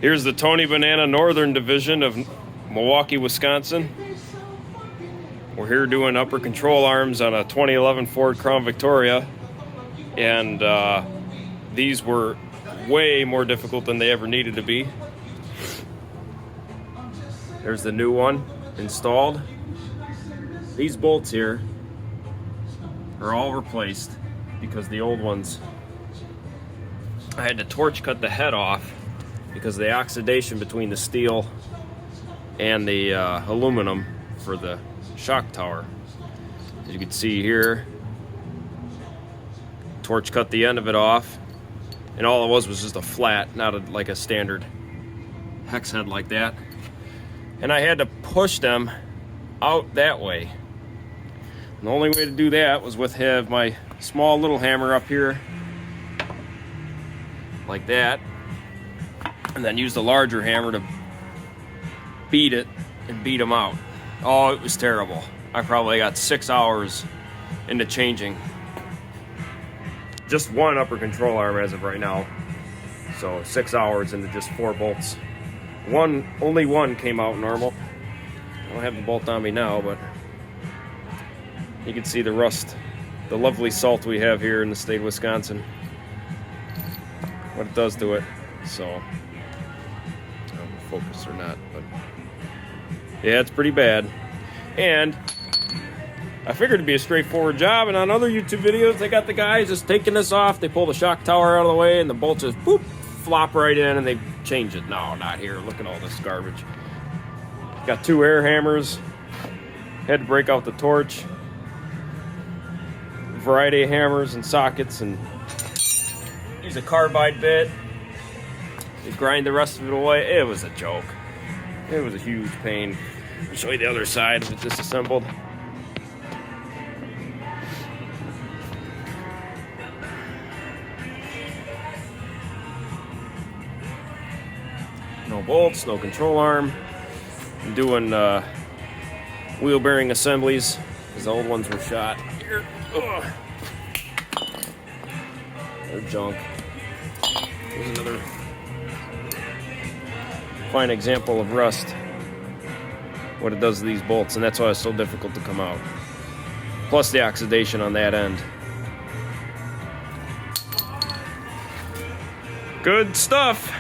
Here's the Tony Banana Northern Division of Milwaukee, Wisconsin. We're here doing upper control arms on a 2011 Ford Crown Victoria, and these were way more difficult than they ever needed to be. There's the new one installed. These bolts here are all replaced because the old ones, I had to torch cut the head off because of the oxidation between the steel and the aluminum for the shock tower. As you can see here, torch cut the end of it off, and all it was just a flat, not like a standard hex head like that. And I had to push them out that way. And the only way to do that was with my small little hammer up here, like that, and then use the larger hammer to beat it and beat them out. Oh, it was terrible. I probably got 6 hours into changing just one upper control arm as of right now. So 6 hours into just 4 bolts. Only one came out normal. I don't have the bolt on me now, but you can see the rust, the lovely salt we have here in the state of Wisconsin, what it does to it. So, I don't know if focus or not, but yeah, it's pretty bad. And I figured it'd be a straightforward job, and on other YouTube videos, they got the guys just taking this off, they pull the shock tower out of the way, and the bolts just boop, flop right in, and they change it. No, not here. Look at all this garbage. Got 2 air hammers. Had to break out the torch. Variety of hammers and sockets, and use a carbide bit. You grind the rest of it away. It was a joke. It was a huge pain. I'll show you the other side of it disassembled. No bolts, no control arm. I'm doing wheel bearing assemblies because the old ones were shot. Here. Ugh. They're junk. Here's another fine example of rust, what it does to these bolts, and that's why it's so difficult to come out. Plus the oxidation on that end. Good stuff.